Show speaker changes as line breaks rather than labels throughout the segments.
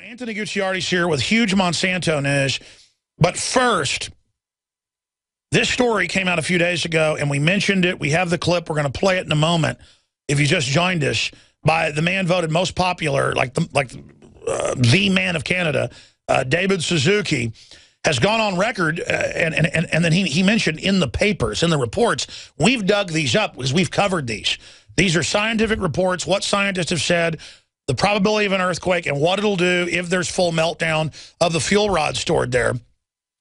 Anthony Gucciardi's here with huge Monsanto news. But first, this story came out a few days ago, and we mentioned it. We have the clip. We're going to play it in a moment, if you just joined us, by the man voted most popular, the man of Canada, David Suzuki, has gone on record, and then he mentioned in the papers, in the reports, we've dug these up because we've covered these. These are scientific reports, what scientists have said, the probability of an earthquake, and what it'll do if there's full meltdown of the fuel rods stored there.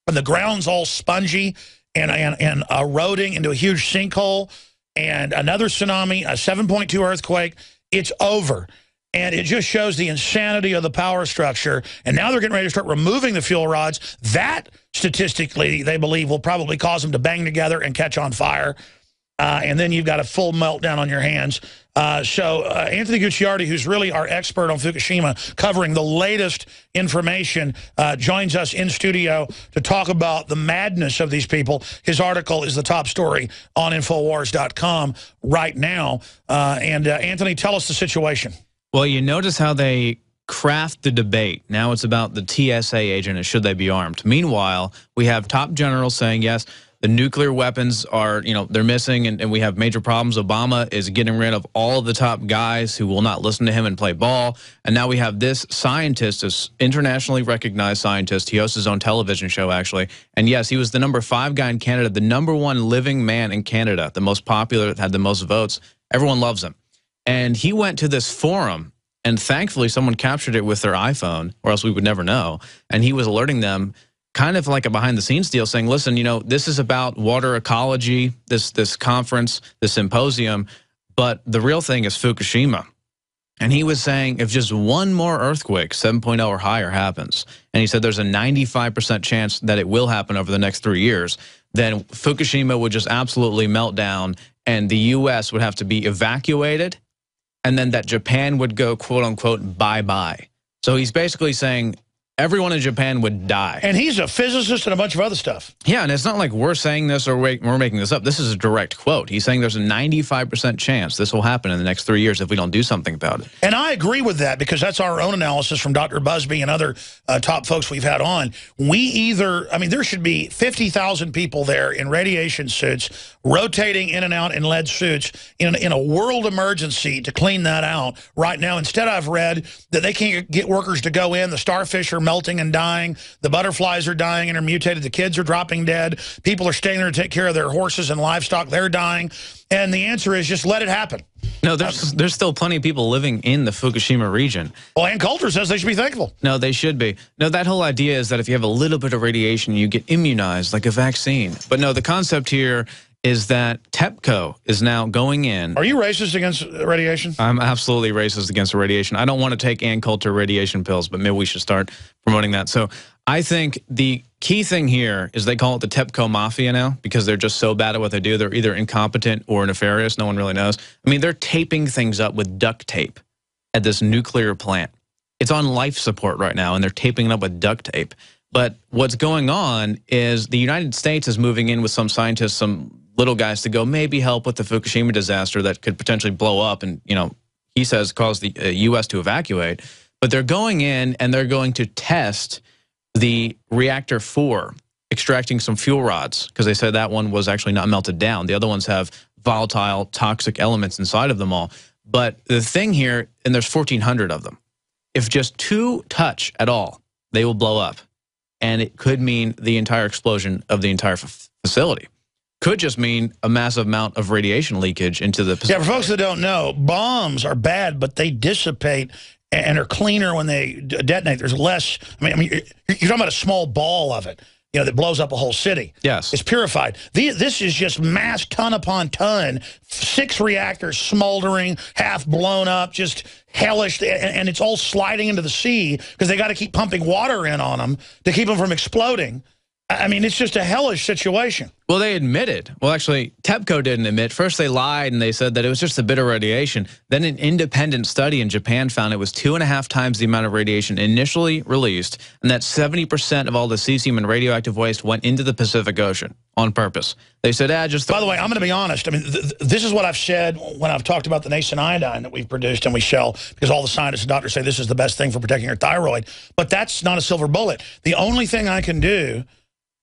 And the ground's all spongy and eroding into a huge sinkhole, and another tsunami, a 7.2 earthquake, it's over. And it just shows the insanity of the power structure. And now they're getting ready to start removing the fuel rods. That, statistically, they believe will probably cause them to bang together and catch on fire. And then you've got a full meltdown on your hands. So Anthony Gucciardi, who's really our expert on Fukushima, covering the latest information, joins us in studio to talk about the madness of these people. His article is the top story on Infowars.com right now. Anthony, tell us the situation.
Well, you notice how they craft the debate. Now it's about the TSA agent and should they be armed. Meanwhile, we have top generals saying, yes, the nuclear weapons are, they're missing and we have major problems. Obama is getting rid of all of the top guys who will not listen to him and play ball. And now we have this scientist, this internationally recognized scientist. He hosts his own television show, actually. And yes, he was the #5 guy in Canada, the #1 living man in Canada, the most popular, had the most votes. Everyone loves him. And he went to this forum, and thankfully someone captured it with their iPhone, or else we would never know. And he was alerting them, kind of like a behind-the-scenes deal, saying, listen, this is about water ecology, this conference, this symposium, but the real thing is Fukushima. And he was saying if just one more earthquake, 7.0 or higher, happens, and he said there's a 95% chance that it will happen over the next 3 years, then Fukushima would just absolutely melt down, and the U.S. would have to be evacuated, and then that Japan would go, quote-unquote, bye-bye. So he's basically saying everyone in Japan would die.
And he's a physicist and a bunch of other stuff.
Yeah, and it's not like we're saying this or we're making this up. This is a direct quote. He's saying there's a 95% chance this will happen in the next 3 years if we don't do something about it.
And I agree with that because that's our own analysis from Dr. Busby and other top folks we've had on. There should be 50,000 people there in radiation suits, rotating in and out in lead suits in a world emergency to clean that out right now. Instead, I've read that they can't get workers to go in. The starfish are melting and dying. The butterflies are dying and are mutated. The kids are dropping dead. People are staying there to take care of their horses and livestock. They're dying. And the answer is just let it happen.
No, there's still plenty of people living in the Fukushima region.
Well, Ann Coulter says they should be thankful.
No, they should be. No, that whole idea is that if you have a little bit of radiation, you get immunized like a vaccine. But no, the concept here is that TEPCO is now going in.
Are you racist against radiation?
I'm absolutely racist against radiation. I don't want to take Ann Coulter radiation pills, but maybe we should start promoting that. So I think the key thing here is they call it the TEPCO Mafia now because they're just so bad at what they do. They're either incompetent or nefarious. No one really knows. I mean, they're taping things up with duct tape at this nuclear plant. It's on life support right now, and they're taping it up with duct tape. But what's going on is the United States is moving in with some scientists, some little guys to go maybe help with the Fukushima disaster that could potentially blow up and, he says cause the U.S. to evacuate. But they're going in and they're going to test the reactor 4, extracting some fuel rods because they said that one was actually not melted down. The other ones have volatile, toxic elements inside of them all. But the thing here, and there's 1,400 of them, if just 2 touch at all, they will blow up. And it could mean the entire explosion of the entire facility. Could just mean a massive amount of radiation leakage into the Pacific.
Yeah, for folks that don't know, bombs are bad, but they dissipate and are cleaner when they detonate. There's less. I mean, you're talking about a small ball of it, that blows up a whole city.
Yes,
it's purified. This is just mass, ton upon ton, 6 reactors smoldering, half blown up, just hellish, and it's all sliding into the sea because they got to keep pumping water in on them to keep them from exploding. I mean, it's just a hellish situation.
Well, they admitted. Well, actually, TEPCO didn't admit. First, they lied, and they said that it was just a bit of radiation. Then an independent study in Japan found it was 2.5 times the amount of radiation initially released, and that 70% of all the cesium and radioactive waste went into the Pacific Ocean on purpose. They said, just...
By the way, I'm going to be honest. I mean, this is what I've said when I've talked about the nascent iodine that we've produced and we sell, because all the scientists and doctors say this is the best thing for protecting your thyroid. But that's not a silver bullet. The only thing I can do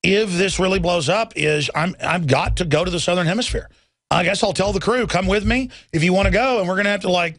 if this really blows up is I've got to go to the Southern Hemisphere. I guess I'll tell the crew, come with me if you want to go, and we're going to have to, like,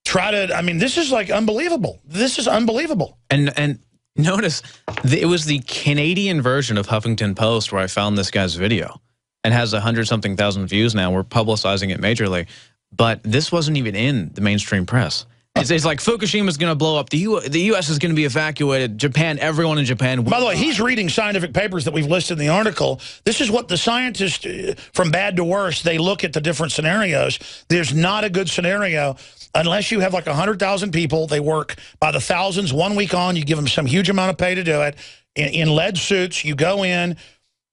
try to, I mean, this is, like, unbelievable. This is unbelievable.
And notice, it was the Canadian version of Huffington Post where I found this guy's video. It has 100-something thousand views now. We're publicizing it majorly. But this wasn't even in the mainstream press. It's like Fukushima's going to blow up. The U.S. is going to be evacuated. Japan, everyone in Japan.
By the way, he's reading scientific papers that we've listed in the article. This is what the scientists, from bad to worse, they look at the different scenarios. There's not a good scenario unless you have like 100,000 people. They work by the thousands, 1 week on. You give them some huge amount of pay to do it. In lead suits, you go in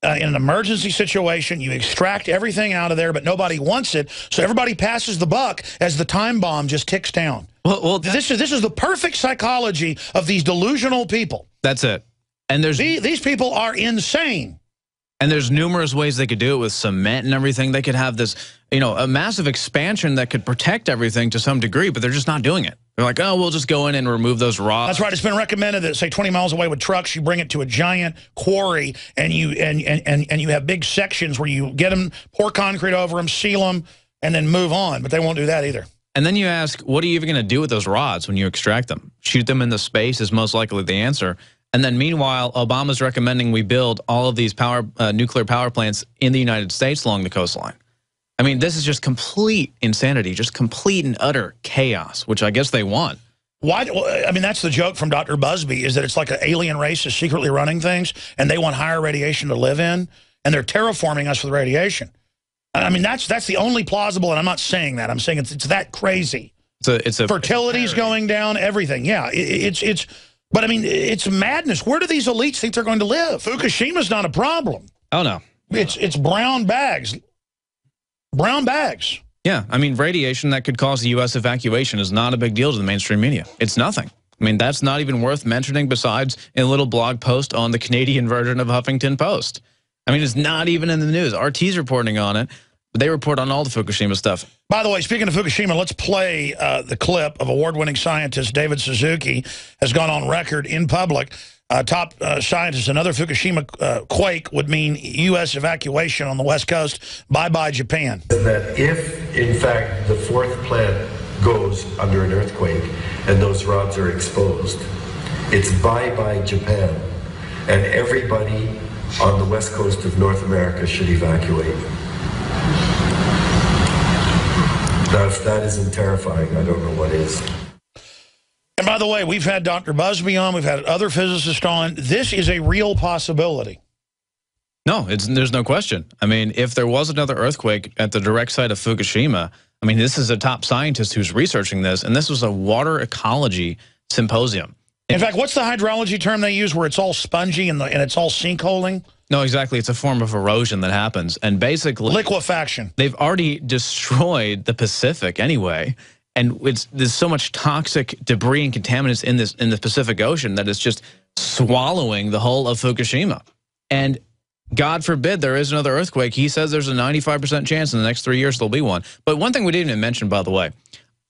an emergency situation, you extract everything out of there, but nobody wants it. So everybody passes the buck as the time bomb just ticks down. Well, this is the perfect psychology of these delusional people.
That's it. And
these people are insane.
And there's numerous ways they could do it with cement and everything. They could have this, a massive expansion that could protect everything to some degree, but they're just not doing it. They're like, oh, we'll just go in and remove those rods.
That's right. It's been recommended that, say, 20 miles away with trucks, you bring it to a giant quarry, and you have big sections where you get them, pour concrete over them, seal them, and then move on. But they won't do that either.
And then you ask, what are you even going to do with those rods when you extract them? Shoot them into space is most likely the answer. And then meanwhile, Obama's recommending we build all of these nuclear power plants in the United States along the coastline. I mean, this is just complete insanity, just complete and utter chaos, which I guess they want.
Why? I mean, that's the joke from Dr. Busby, is that it's like an alien race is secretly running things, and they want higher radiation to live in, and they're terraforming us with radiation. I mean, that's the only plausible, and I'm not saying that. I'm saying it's that crazy.
It's a
fertility's going down, everything. Yeah, but I mean, it's madness. Where do these elites think they're going to live? Fukushima's not a problem.
Oh no,
it's brown bags. Brown bags.
Yeah, I mean, radiation that could cause the U.S. evacuation is not a big deal to the mainstream media. It's nothing. I mean, that's not even worth mentioning besides in a little blog post on the Canadian version of Huffington Post. I mean, it's not even in the news. RT's reporting on it, but they report on all the Fukushima stuff.
By the way, speaking of Fukushima, let's play the clip of award-winning scientist David Suzuki has gone on record in public. Top scientist, another Fukushima quake would mean U.S. evacuation on the West Coast. Bye-bye, Japan.
That if, in fact, the fourth plant goes under an earthquake and those rods are exposed, it's bye-bye, Japan. And everybody on the west coast of North America should evacuate. Now, if that isn't terrifying, I don't know what is.
And by the way, we've had Dr. Busby on. We've had other physicists on. This is a real possibility.
No, there's no question. I mean, if there was another earthquake at the direct site of Fukushima, I mean, this is a top scientist who's researching this, and this was a water ecology symposium.
In fact, what's the hydrology term they use where it's all spongy and it's all sinkholing?
No, exactly. It's a form of erosion that happens. And basically...
liquefaction.
They've already destroyed the Pacific anyway. And there's so much toxic debris and contaminants in the Pacific Ocean that it's just swallowing the whole of Fukushima. And God forbid there is another earthquake. He says there's a 95% chance in the next 3 years there'll be one. But one thing we didn't even mention, by the way,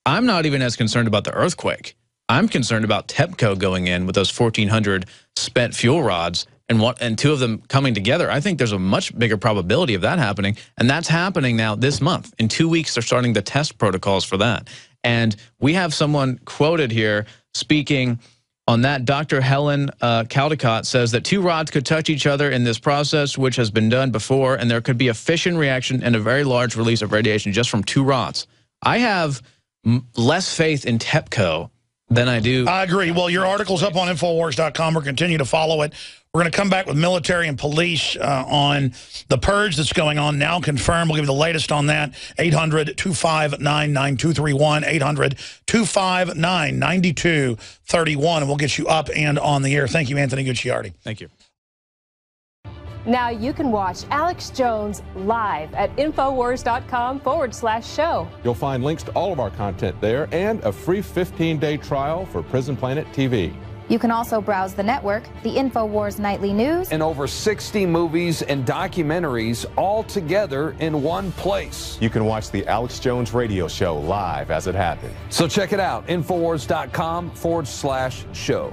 I'm not even as concerned about the earthquake. I'm concerned about TEPCO going in with those 1,400 spent fuel rods and two of them coming together. I think there's a much bigger probability of that happening, and that's happening now this month. In 2 weeks, they're starting the test protocols for that. And we have someone quoted here speaking on that. Dr. Helen Caldecott says that two rods could touch each other in this process, which has been done before, and there could be a fission reaction and a very large release of radiation just from two rods. I have less faith in TEPCO than I do.
I agree. Well, your article's up on Infowars.com. We'll continue to follow it. We're going to come back with military and police on the purge that's going on now confirmed. We'll give you the latest on that. 800-259-9231. 800-259-9231. And we'll get you up and on the air. Thank you, Anthony Gucciardi.
Thank you.
Now you can watch Alex Jones live at Infowars.com/show.
You'll find links to all of our content there and a free 15-day trial for Prison Planet TV.
You can also browse the network, the Infowars Nightly News,
and over 60 movies and documentaries all together in one place.
You can watch the Alex Jones radio show live as it happened.
So check it out, Infowars.com/show.